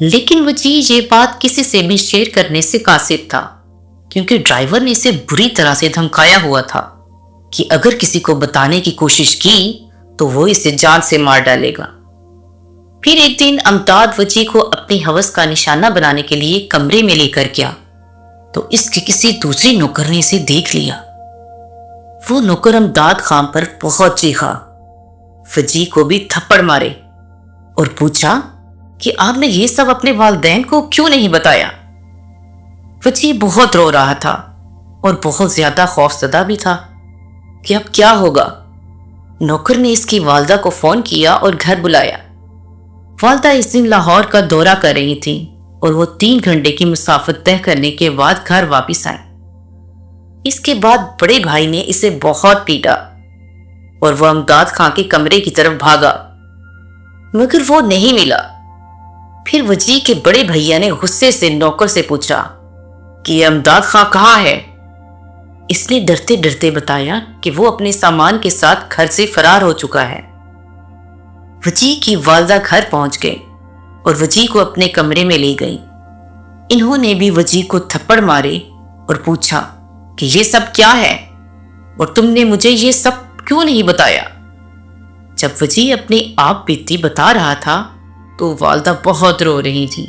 لیکن وجی یہ بات کسی سے بھی شیئر کرنے سے قاصر تھا، کیونکہ ڈرائیور نے اسے بری طرح سے دھمکایا ہوا تھا کہ اگر کسی کو بتانے کی کوشش کی تو وہ اسے جان سے مار ڈالے گا۔ پھر ایک دن امداد وجی کو اپنی ہوس کا نشانہ بنانے کے لیے کمرے میں لے کر گیا تو اس کے کسی دوسری نوکر نے اسے دیکھ لیا۔ وہ نوکر امداد خان پر بہت چیخا، وجی کو بھی تھپڑ مارے اور پوچھا کہ آپ نے یہ سب اپنے والدین کو کیوں نہیں بتایا؟ وجی بہت رو رہا تھا اور بہت زیادہ خوفزدہ بھی تھا کہ اب کیا ہوگا۔ نوکر نے اس کی والدہ کو فون کیا اور گھر بلایا۔ والدہ اس دن لاہور کا دورہ کر رہی تھی اور وہ 3 گھنٹے کی مسافت طے کرنے کے بعد گھر واپس آئیں۔ اس کے بعد بڑے بھائی نے اسے بہت پیٹا اور وہ امداد خان کے کمرے کی طرف بھاگا، مگر وہ نہیں ملا۔ پھر وجی کے بڑے بھیا نے غصے سے نوکر سے پوچھا کہ امداد خان کہاں ہے؟ اس نے ڈرتے ڈرتے بتایا کہ وہ اپنے سامان کے ساتھ گھر سے فرار ہو چکا ہے۔ وجی کی والدہ گھر پہنچ گئی اور وجی کو اپنے کمرے میں لے گئی۔ انہوں نے بھی وجی کو تھپڑ مارے اور پوچھا کہ یہ سب کیا ہے اور تم نے مجھے یہ سب کیوں نہیں بتایا؟ جب وجی اپنی آپ بیتی بتا رہا تھا تو والدہ بہت رو رہی تھی۔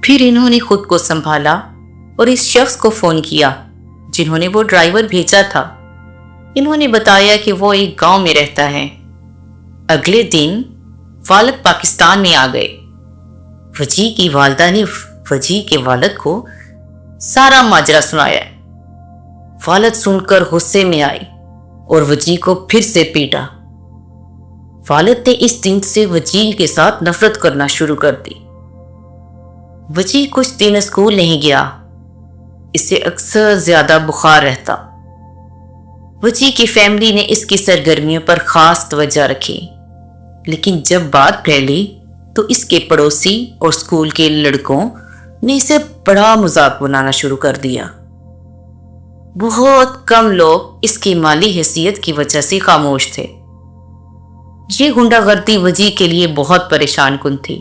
پھر انہوں نے خود کو سنبھالا اور اس شخص کو فون کیا جنہوں نے وہ ڈرائیور بھیجا تھا۔ انہوں نے بتایا کہ وہ ایک گاؤں میں رہتا ہے۔ اگلے دن والد پاکستان میں آ گئے۔ وجی کی والدہ نے وجی کے والد کو سارا ماجرا سنایا۔ والد سن کر غصے میں آئی اور وجی کو پھر سے پیٹا۔ والد نے اس دن سے وجی کے ساتھ نفرت کرنا شروع کر دی۔ وجی کچھ دن اسکول نہیں گیا، اسے اکثر زیادہ بخار رہتا۔ وجی کی فیملی نے اس کی سرگرمیوں پر خاص توجہ رکھی، لیکن جب بات پھیلی تو اس کے پڑوسی اور اسکول کے لڑکوں نے اسے بڑا مذاق بنانا شروع کر دیا۔ بہت کم لوگ اس کی مالی حیثیت کی وجہ سے خاموش تھے۔ یہ غنڈہ گردی وجی کے لیے بہت پریشان کن تھی۔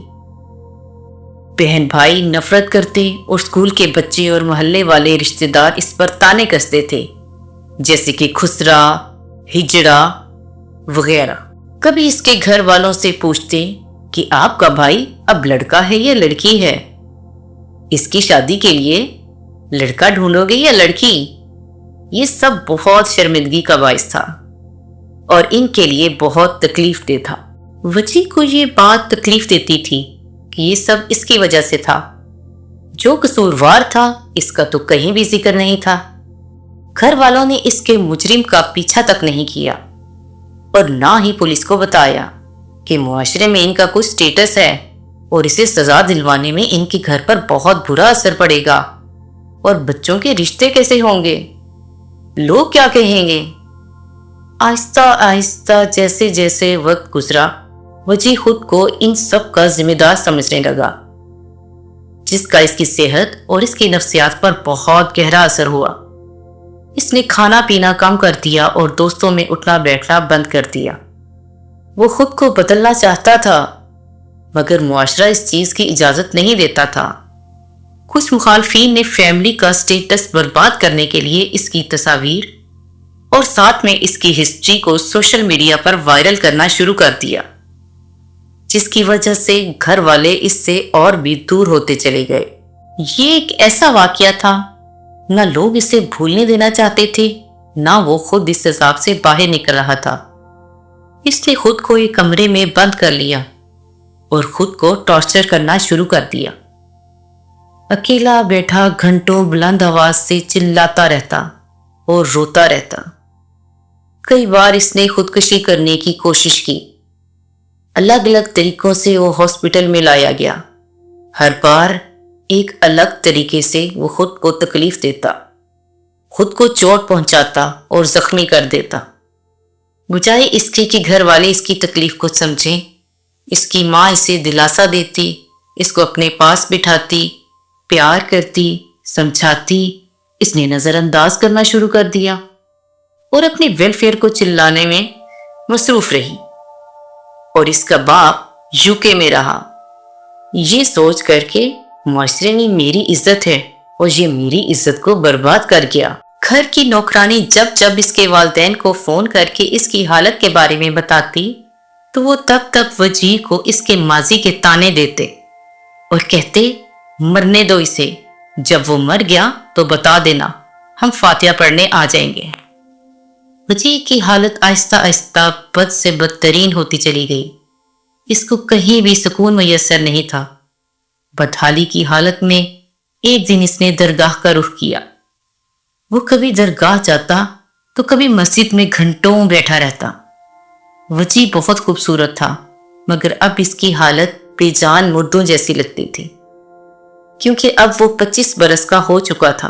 بہن بھائی نفرت کرتے اور اسکول کے بچے اور محلے والے رشتہ دار اس پر تانے کستے تھے، جیسے کہ خسرا، ہجڑا وغیرہ۔ کبھی اس کے گھر والوں سے پوچھتے کہ آپ کا بھائی اب لڑکا ہے یا لڑکی ہے؟ اس کی شادی کے لیے لڑکا ڈھونڈو گے یا لڑکی؟ یہ سب بہت شرمندگی کا باعث تھا اور ان کے لیے بہت تکلیف دہ تھا۔ وجی کو یہ بات تکلیف دیتی تھی کہ یہ سب اس کی وجہ سے تھا۔ جو قصوروار تھا اس کا تو کہیں بھی ذکر نہیں تھا۔ گھر والوں نے اس کے مجرم کا پیچھا تک نہیں کیا اور نہ ہی پولیس کو بتایا کہ معاشرے میں ان کا کچھ سٹیٹس ہے اور اسے سزا دلوانے میں ان کے گھر پر بہت برا اثر پڑے گا، اور بچوں کے رشتے کیسے ہوں گے، لوگ کیا کہیں گے۔ آہستہ آہستہ جیسے جیسے وقت گزرا، وجی خود کو ان سب کا ذمہ دار سمجھنے لگا، جس کا اس کی صحت اور اس کی نفسیات پر بہت گہرا اثر ہوا۔ اس نے کھانا پینا کم کر دیا اور دوستوں میں اٹھنا بیٹھنا بند کر دیا۔ وہ خود کو بدلنا چاہتا تھا، مگر معاشرہ اس چیز کی اجازت نہیں دیتا تھا۔ کچھ مخالفین نے فیملی کا سٹیٹس برباد کرنے کے لیے اس کی تصاویر اور ساتھ میں اس کی ہسٹری کو سوشل میڈیا پر وائرل کرنا شروع کر دیا، جس کی وجہ سے گھر والے اس سے اور بھی دور ہوتے چلے گئے۔ یہ ایک ایسا واقعہ تھا، نہ لوگ اسے بھولنے دینا چاہتے تھے، نہ وہ خود اس حساب سے باہر نکل رہا تھا۔ اس نے خود کو ایک کمرے میں بند کر لیا اور خود کو ٹارچر کرنا شروع کر دیا۔ اکیلا بیٹھا گھنٹوں بلند آواز سے چلاتا رہتا اور روتا رہتا۔ کئی بار اس نے خودکشی کرنے کی کوشش کی۔ الگ الگ طریقوں سے وہ ہاسپٹل میں لایا گیا۔ ہر بار ایک الگ طریقے سے وہ خود کو تکلیف دیتا، خود کو چوٹ پہنچاتا اور زخمی کر دیتا۔ بجائے اس کے کہ گھر والے اس کی تکلیف کو سمجھیں، اس کی ماں اسے دلاسا دیتی، اس کو اپنے پاس بٹھاتی، پیار کرتی، سمجھاتی، اس نے نظر انداز کرنا شروع کر دیا اور اپنے ویلفیئر کو چلانے میں مصروف رہی۔ اور اس کا باپ یوکے میں رہا یہ سوچ کر کے معاشرے میں میری عزت ہے اور یہ میری عزت کو برباد کر گیا۔ گھر کی نوکرانی جب جب اس کے والدین کو فون کر کے اس کی حالت کے بارے میں بتاتی تو وہ تب تک وجیح کو اس کے ماضی کے تانے دیتے اور کہتے مرنے دو اسے، جب وہ مر گیا تو بتا دینا، ہم فاتحہ پڑھنے آ جائیں گے۔ وجیح کی حالت آہستہ آہستہ بد سے بدترین ہوتی چلی گئی۔ اس کو کہیں بھی سکون میسر نہیں تھا۔ بدحالی کی حالت میں ایک دن اس نے درگاہ کا رخ کیا۔ وہ کبھی درگاہ جاتا تو کبھی مسجد میں گھنٹوں بیٹھا رہتا۔ وجیح بہت خوبصورت تھا، مگر اب اس کی حالت بے جان مردوں جیسی لگتی تھی، کیونکہ اب وہ 25 برس کا ہو چکا تھا۔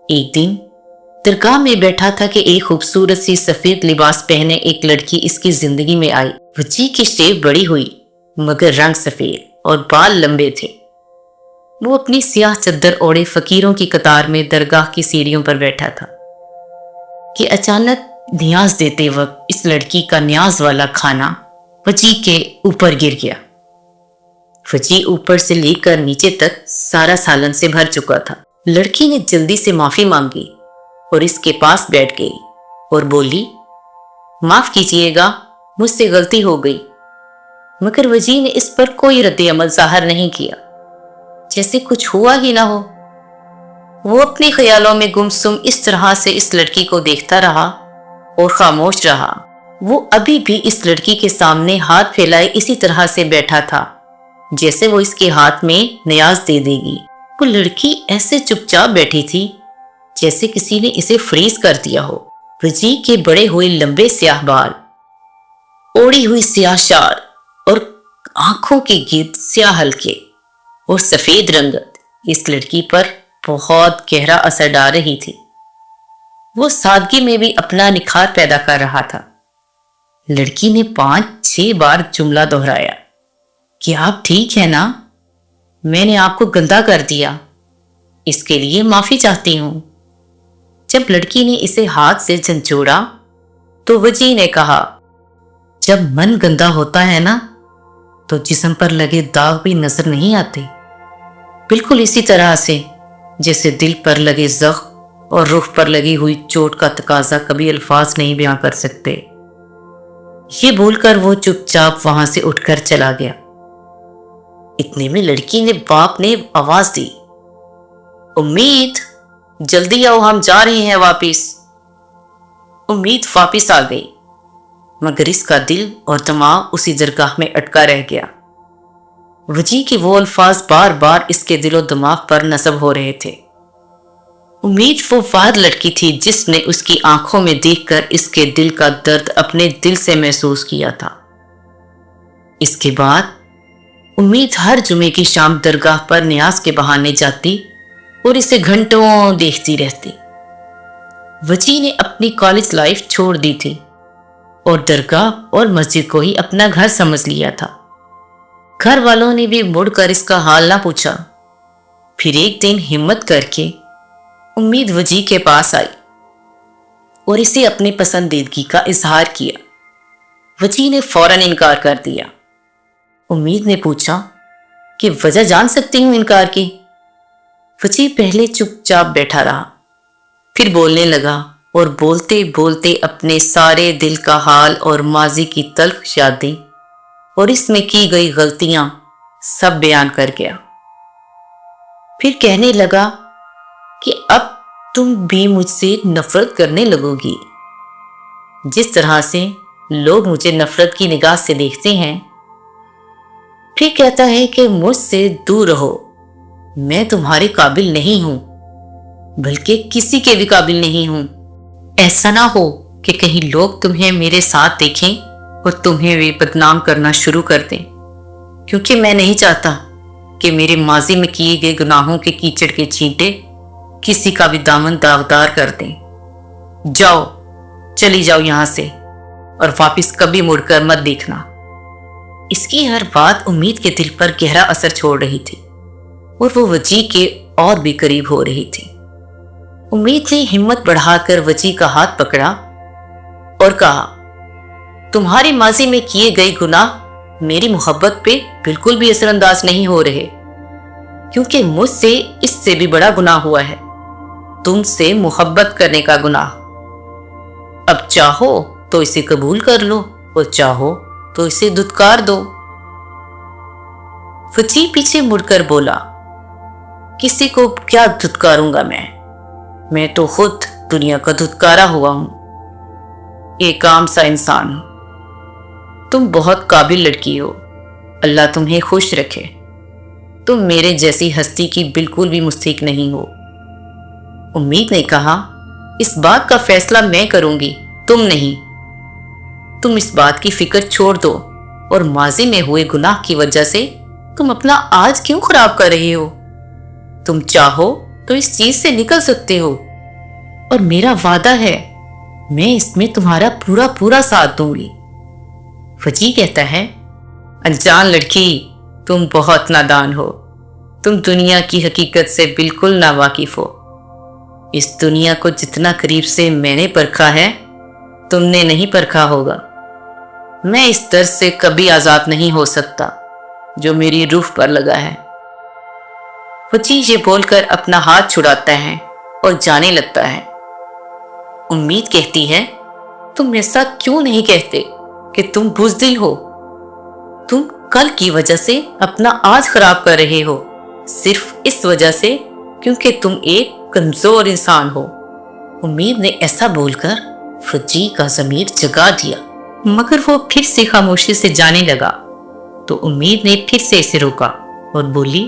ایک دن درگاہ میں بیٹھا تھا کہ ایک خوبصورت سی سفید لباس پہنے ایک لڑکی اس کی زندگی میں آئی۔ وجیح کی شیو بڑی ہوئی مگر رنگ سفید اور بال لمبے تھے۔ وہ اپنی سیاہ چادر اوڑھے فقیروں کی قطار میں درگاہ کی سیڑھیوں پر بیٹھا تھا کہ اچانک نیاز دیتے وقت اس لڑکی کا نیاز والا کھانا وجیح کے اوپر گر گیا۔ وجیح اوپر سے لے کر نیچے تک سارا سالن سے بھر چکا تھا۔ لڑکی نے جلدی سے معافی مانگی اور اس کے پاس بیٹھ گئی اور بولی، معاف کیجیے گا، مجھ سے غلطی ہو گئی۔ مگر وجیح نے اس پر کوئی رد عمل ظاہر نہیں کیا، جیسے کچھ ہوا ہی نہ ہو۔ وہ اپنے خیالوں میں گمسم اس طرح سے اس لڑکی کو دیکھتا رہا اور خاموش رہا۔ وہ ابھی بھی اس لڑکی کے سامنے ہاتھ پھیلائے اسی طرح سے بیٹھا تھا جیسے وہ اس کے ہاتھ میں نیاز دے دے گی۔ وہ لڑکی ایسے چپ چاپ بیٹھی تھی جیسے کسی نے اسے فریز کر دیا ہو۔ وجیح کے بڑے ہوئے لمبے سیاہ بال، اوڑھی ہوئی سیاہ شال اور آنکھوں کے گرد سیاہ حلقے اور سفید رنگت اس لڑکی پر بہت گہرا اثر ڈال رہی تھی۔ وہ سادگی میں بھی اپنا نکھار پیدا کر رہا تھا۔ لڑکی نے 5-6 بار جملہ دہرایا کہ آپ ٹھیک ہے نا؟ میں نے آپ کو گندا کر دیا، اس کے لیے معافی چاہتی ہوں۔ جب لڑکی نے اسے ہاتھ سے جھنجھوڑا تو وجیح نے کہا، جب من گندا ہوتا ہے نا تو جسم پر لگے داغ بھی نظر نہیں آتے، بالکل اسی طرح سے جیسے دل پر لگے زخم اور روح پر لگی ہوئی چوٹ کا تقاضا کبھی الفاظ نہیں بیان کر سکتے۔ یہ بول کر وہ چپ چاپ وہاں سے اٹھ کر چلا گیا۔ اتنے میں لڑکی نے باپ نے آواز دی، امید جلدی آؤ، ہم جا رہے ہیں واپس۔ امید واپس آ گئی مگر اس کا دل اور دماغ اسی درگاہ میں اٹکا رہ گیا۔ وجیح کے وہ الفاظ بار بار اس کے دل و دماغ پر نصب ہو رہے تھے۔ امید وہ واحد لڑکی تھی جس نے اس کی آنکھوں میں دیکھ کر اس کے دل کا درد اپنے دل سے محسوس کیا تھا۔ اس کے بعد امید ہر جمعے کی شام درگاہ پر نیاز کے بہانے جاتی اور اسے گھنٹوں دیکھتی رہتی۔ وجیح نے اپنی کالج لائف چھوڑ دی تھی اور درگاہ اور مسجد کو ہی اپنا گھر سمجھ لیا تھا۔ گھر والوں نے بھی مڑ کر اس کا حال نہ پوچھا۔ پھر ایک دن ہمت کر کے امید وجیح کے پاس آئی اور اسے اپنی پسندیدگی کا اظہار کیا۔ وجیح نے فوراً انکار کر دیا۔ امید نے پوچھا کہ وجہ جان سکتی ہوں انکار کی؟ وجیح پہلے چپ چاپ بیٹھا رہا، پھر بولنے لگا اور بولتے بولتے اپنے سارے دل کا حال اور ماضی کی تلخ یادیں اور اس میں کی گئی غلطیاں سب بیان کر گیا۔ پھر کہنے لگا کہ اب تم بھی مجھ سے نفرت کرنے لگو گی، جس طرح سے لوگ مجھے نفرت کی نگاہ سے دیکھتے ہیں۔ پھر کہتا ہے کہ مجھ سے دور رہو، میں تمہارے قابل نہیں ہوں، بلکہ کسی کے بھی قابل نہیں ہوں۔ ایسا نہ ہو کہ کہیں لوگ تمہیں میرے ساتھ دیکھیں اور تمہیں بھی بدنام کرنا شروع کر دیں، کیونکہ میں نہیں چاہتا کہ میرے ماضی میں کیے گئے گناہوں کے کیچڑ کے چھینٹے کسی کا بھی دامن داغدار کر دیں۔ جاؤ، چلی جاؤ یہاں سے اور واپس کبھی مڑ کر مت دیکھنا۔ اس کی ہر بات امید کے دل پر گہرا اثر چھوڑ رہی تھی اور وہ وجیح کے اور بھی قریب ہو رہی تھی۔ امید نے ہمت بڑھا کر وجیح کا ہاتھ پکڑا اور کہا، تمہارے ماضی میں کیے گئے گناہ میری محبت پہ بالکل بھی اثر انداز نہیں ہو رہے، کیونکہ مجھ سے اس سے بھی بڑا گناہ ہوا ہے، تم سے محبت کرنے کا گناہ۔ اب چاہو تو اسے قبول کر لو اور چاہو تو اسے دھتکار دو۔ فچی پیچھے مڑ کر بولا، کسی کو کیا دھتکاروں گا میں تو خود دنیا کا دھتکارا ہوا ہوں، ایک عام سا انسان ہوں۔ تم بہت قابل لڑکی ہو، اللہ تمہیں خوش رکھے، تم میرے جیسی ہستی کی بالکل بھی مستحق نہیں ہو۔ امید نے کہا، اس بات کا فیصلہ میں کروں گی، تم نہیں۔ تم اس بات کی فکر چھوڑ دو اور ماضی میں ہوئے گناہ کی وجہ سے تم اپنا آج کیوں خراب کر رہے ہو؟ تم چاہو تو اس چیز سے نکل سکتے ہو، اور میرا وعدہ ہے میں اس میں تمہارا پورا ساتھ دوں گی۔ فجی کہتا ہے، انجان لڑکی، تم بہت نادان ہو، تم دنیا کی حقیقت سے بالکل ناواقف ہو۔ اس دنیا کو جتنا قریب سے میں نے پرکھا ہے، تم نے نہیں پرکھا ہوگا۔ میں اس درد سے کبھی آزاد نہیں ہو سکتا جو میری روح پر لگا ہے۔ فچی یہ بول کر اپنا ہاتھ چھڑاتا ہے اور جانے لگتا ہے۔ امید کہتی ہے، تم ایسا کیوں نہیں کہتے کہ تم بزدل ہو؟ تم کل کی وجہ سے اپنا آج خراب کر رہے ہو، صرف اس وجہ سے کیونکہ تم ایک کمزور انسان ہو۔ امید نے ایسا بول کر فجی کا ضمیر جگا دیا، مگر وہ پھر سے خاموشی سے جانے لگا تو امید نے پھر سے اسے روکا اور بولی،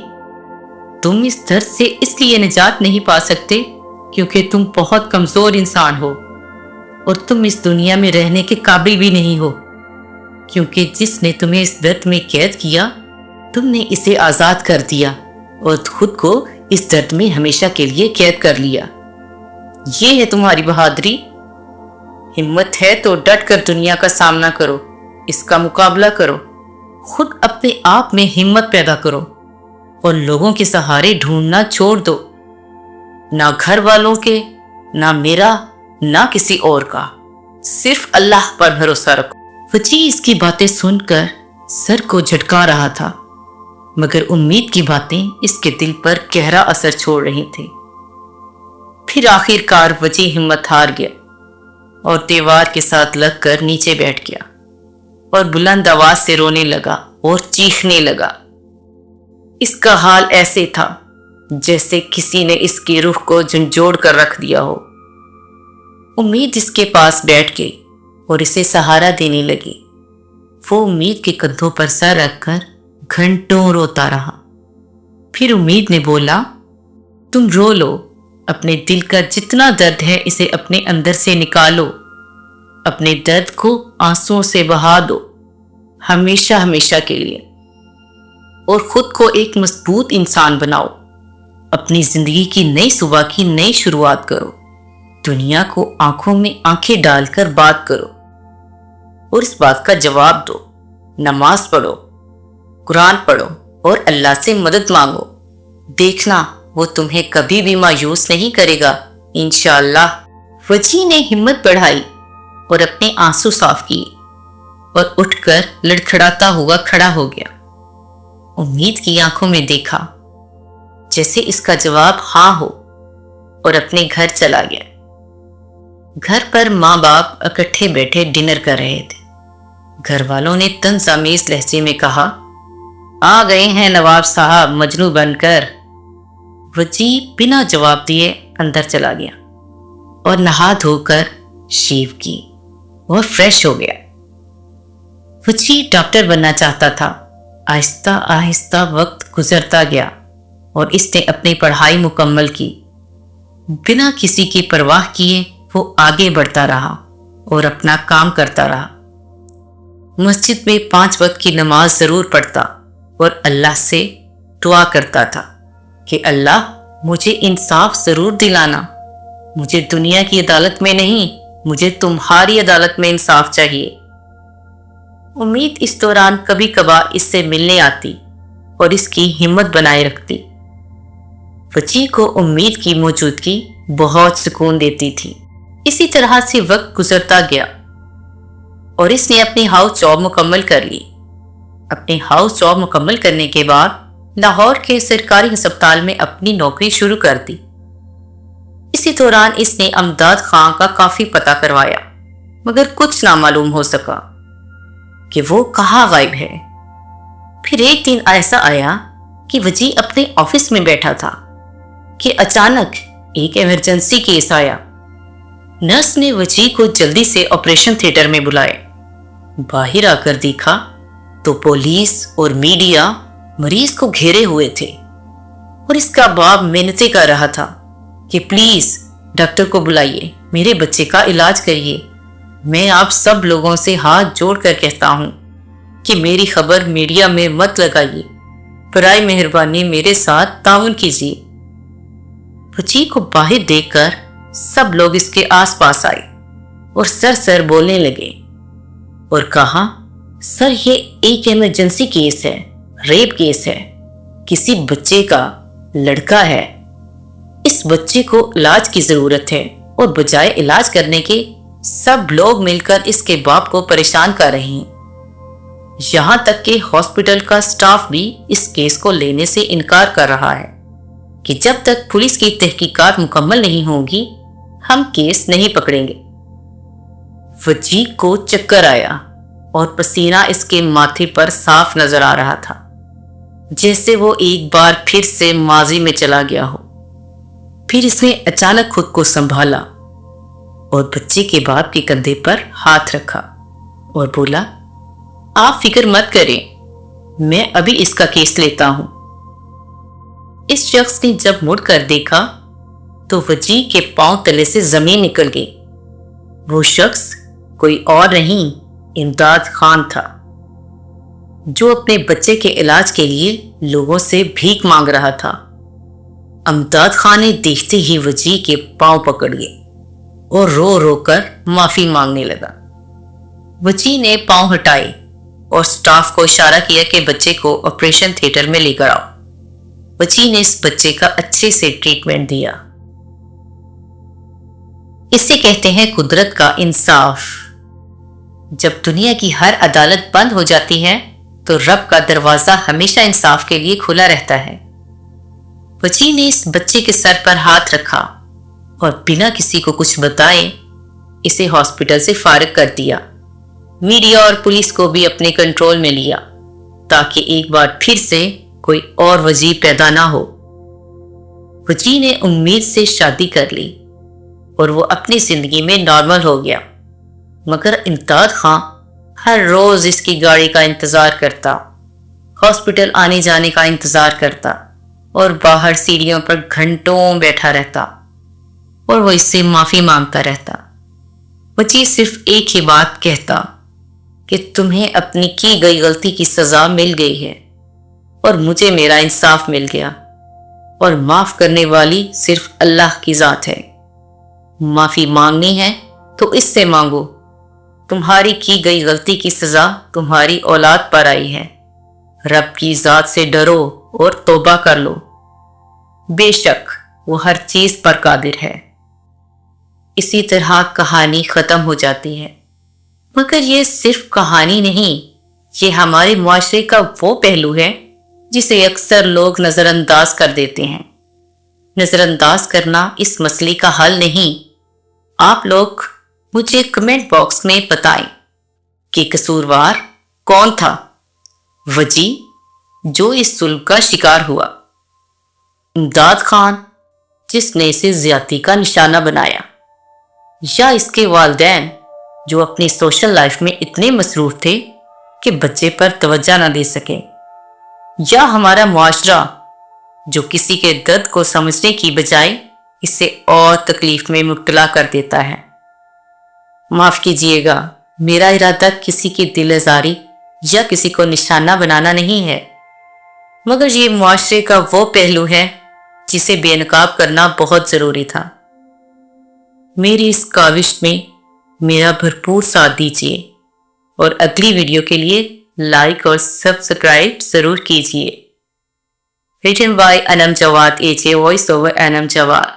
تم اس درد سے اس لیے نجات نہیں پا سکتے کیونکہ تم بہت کمزور انسان ہو، اور تم اس دنیا میں رہنے کے قابل بھی نہیں ہو، کیونکہ جس نے تمہیں اس درد میں قید کیا، تم نے اسے آزاد کر دیا اور خود کو اس درد میں ہمیشہ کے لیے قید کر لیا۔ یہ ہے تمہاری بہادری؟ ہمت ہے تو ڈٹ کر دنیا کا سامنا کرو، اس کا مقابلہ کرو، خود اپنے آپ میں ہمت پیدا کرو اور لوگوں کے سہارے ڈھونڈنا چھوڑ دو، نہ گھر والوں کے، نہ میرا، نہ کسی اور کا، صرف اللہ پر بھروسہ رکھو۔ فجی اس کی باتیں سن کر سر کو جھٹکا رہا تھا، مگر امید کی باتیں اس کے دل پر گہرا اثر چھوڑ رہی تھیں۔ پھر آخر کار فجی ہمت ہار گیا اور دیوار کے ساتھ لگ کر نیچے بیٹھ گیا اور بلند آواز سے رونے لگا اور چیخنے لگا۔ اس کا حال ایسے تھا جیسے کسی نے اس کی روح کو جھنجھوڑ کر رکھ دیا ہو۔ امید اس کے پاس بیٹھ گئی اور اسے سہارا دینے لگی۔ وہ امید کے کندھوں پر سر رکھ کر گھنٹوں روتا رہا۔ پھر امید نے بولا، تم رو لو، اپنے دل کا جتنا درد ہے اسے اپنے اندر سے نکالو، اپنے درد کو آنسوؤں سے بہا دو، ہمیشہ ہمیشہ کے لیے، اور خود کو ایک مضبوط انسان بناؤ۔ اپنی زندگی کی نئی صبح کی نئی شروعات کرو، دنیا کو آنکھوں میں آنکھیں ڈال کر بات کرو اور اس بات کا جواب دو۔ نماز پڑھو، قرآن پڑھو اور اللہ سے مدد مانگو، دیکھنا وہ تمہیں کبھی بھی مایوس نہیں کرے گا انشاءاللہ۔ فجی نے ہمت بڑھائی اور اپنے آنسو صاف کیے اور اٹھ کر لڑکھڑاتا ہوا کھڑا ہو گیا۔ امید کی آنکھوں میں دیکھا جیسے اس کا جواب ہاں ہو، اور اپنے گھر چلا گیا۔ گھر پر ماں باپ اکٹھے بیٹھے ڈنر کر رہے تھے۔ گھر والوں نے طنزآمیز لہجے میں کہا، آ گئے ہیں نواب صاحب مجنوں بن کر۔ فجی بنا جواب دیے اندر چلا گیا اور نہا دھو کر شیو کی اور فریش ہو گیا۔ فجی ڈاکٹر بننا چاہتا تھا۔ آہستہ آہستہ وقت گزرتا گیا اور اس نے اپنی پڑھائی مکمل کی۔ بنا کسی کی پرواہ کیے وہ آگے بڑھتا رہا اور اپنا کام کرتا رہا۔ مسجد میں 5 وقت کی نماز ضرور پڑھتا اور اللہ سے دعا کرتا تھا کہ اللہ مجھے انصاف ضرور دلانا، مجھے دنیا کی عدالت میں نہیں، مجھے تمہاری عدالت میں انصاف چاہیے۔ امید اس دوران کبھی کبھار اس سے ملنے آتی اور اس کی ہمت بنائے رکھتی۔ فجی کو امید کی موجودگی بہت سکون دیتی تھی۔ اسی طرح سے وقت گزرتا گیا اور اس نے اپنی ہاؤس جاب مکمل کر لی۔ اپنے ہاؤس جاب مکمل کرنے کے بعد لاہور کے سرکاری ہسپتال میں اپنی نوکری شروع کر دی۔ اسی دوران اس نے امداد خان کا کافی پتہ کروایا، مگر کچھ نہ معلوم ہو سکا کہ وہ کہاں غائب ہے۔ پھر ایک دن ایسا آیا کہ وجی اپنے آفس میں بیٹھا تھا کہ اچانک ایک ایمرجنسی کیس آیا۔ نرس نے وجی کو جلدی سے آپریشن تھیٹر میں بلائے۔ باہر آ کر دیکھا تو پولیس اور میڈیا مریض کو گھیرے ہوئے تھے اور اس کا باپ منتیں کر رہا تھا کہ پلیز ڈاکٹر کو بلائیے، میرے بچے کا علاج کریے۔ میں آپ سب لوگوں سے ہاتھ جوڑ کر کہتا ہوں کہ میری خبر میڈیا میں مت لگائیے، برائے مہربانی میرے ساتھ تعاون کیجیے۔ وجی کو باہر دیکھ کر سب لوگ اس کے آس پاس آئے اور سر بولنے لگے اور کہا، سر یہ ایک ایمرجنسی کیس ہے، ریپ کیس ہے، کسی بچے کا لڑکا ہے، اس بچے کو علاج کی ضرورت ہے اور بجائے علاج کرنے کے سب لوگ مل کر اس کے باپ کو پریشان کر رہے ہیں۔ یہاں تک کہ ہاسپٹل کا سٹاف بھی اس کیس کو لینے سے انکار کر رہا ہے کہ جب تک پولیس کی تحقیقات مکمل نہیں ہوں گی ہم کیس نہیں پکڑیں گے۔ وجی کو چکر آیا اور پسینہ اس کے ماتھے پر صاف نظر آ رہا تھا، جیسے وہ ایک بار پھر سے ماضی میں چلا گیا ہو۔ پھر اس نے اچانک خود کو سنبھالا اور بچے کے باپ کے کندھے پر ہاتھ رکھا اور بولا، آپ فکر مت کریں، میں ابھی اس کا کیس لیتا ہوں۔ اس شخص نے جب مڑ کر دیکھا تو وجی کے پاؤں تلے سے زمین نکل گئی۔ وہ شخص کوئی اور نہیں، امداد خان تھا، جو اپنے بچے کے علاج کے لیے لوگوں سے بھیک مانگ رہا تھا۔ امداد خان نے دیکھتے ہی وجی کے پاؤں پکڑ لیے اور رو رو کر معافی مانگنے لگا۔ وجی نے پاؤں ہٹائے اور سٹاف کو اشارہ کیا کہ بچے کو آپریشن تھیٹر میں لے کر آؤ۔ وجی نے اس بچے کا اچھے سے ٹریٹمنٹ دیا۔ اسے کہتے ہیں قدرت کا انصاف۔ جب دنیا کی ہر عدالت بند ہو جاتی ہے تو رب کا دروازہ ہمیشہ انصاف کے لیے کھلا رہتا ہے۔ وجی نے اس بچے کے سر پر ہاتھ رکھا اور بنا کسی کو کچھ بتائے اسے ہاسپٹل سے فارغ کر دیا۔ میڈیا اور پولیس کو بھی اپنے کنٹرول میں لیا تاکہ ایک بار پھر سے کوئی اور وجی پیدا نہ ہو۔ وجی نے امید سے شادی کر لی اور وہ اپنی زندگی میں نارمل ہو گیا، مگر امداد خان ہر روز اس کی گاڑی کا انتظار کرتا، ہاسپٹل آنے جانے کا انتظار کرتا اور باہر سیڑھیوں پر گھنٹوں بیٹھا رہتا اور وہ اس سے معافی مانگتا رہتا۔ وجی صرف ایک ہی بات کہتا کہ تمہیں اپنی کی گئی غلطی کی سزا مل گئی ہے اور مجھے میرا انصاف مل گیا، اور معاف کرنے والی صرف اللہ کی ذات ہے۔ معافی مانگنی ہے تو اس سے مانگو، تمہاری کی گئی غلطی کی سزا تمہاری اولاد پر آئی ہے۔ رب کی ذات سے ڈرو اور توبہ کر لو، بے شک وہ ہر چیز پر قادر ہے۔ اسی طرح کہانی ختم ہو جاتی ہے، مگر یہ صرف کہانی نہیں، یہ ہمارے معاشرے کا وہ پہلو ہے جسے اکثر لوگ نظر انداز کر دیتے ہیں۔ نظر انداز کرنا اس مسئلے کا حل نہیں۔ آپ لوگ مجھے کمنٹ باکس میں بتائیں کہ قصوروار کون تھا، وجی جو اس ظلم کا شکار ہوا، امداد خان جس نے اسے زیادتی کا نشانہ بنایا، یا اس کے والدین جو اپنی سوشل لائف میں اتنے مصروف تھے کہ بچے پر توجہ نہ دے سکے، یا ہمارا معاشرہ جو کسی کے درد کو سمجھنے کی بجائے اسے اور تکلیف میں مبتلا کر دیتا ہے۔ معاف کیجیے گا، میرا ارادہ کسی کی دل آزاری یا کسی کو نشانہ بنانا نہیں ہے، مگر یہ معاشرے کا وہ پہلو ہے جسے بے نقاب کرنا بہت ضروری تھا۔ میری اس کاوش میں میرا بھرپور ساتھ دیجیے اور اگلی ویڈیو کے لیے لائک اور سبسکرائب ضرور کیجیے۔ Written by Anam Jawad, AJ, voice over Anam Jawad.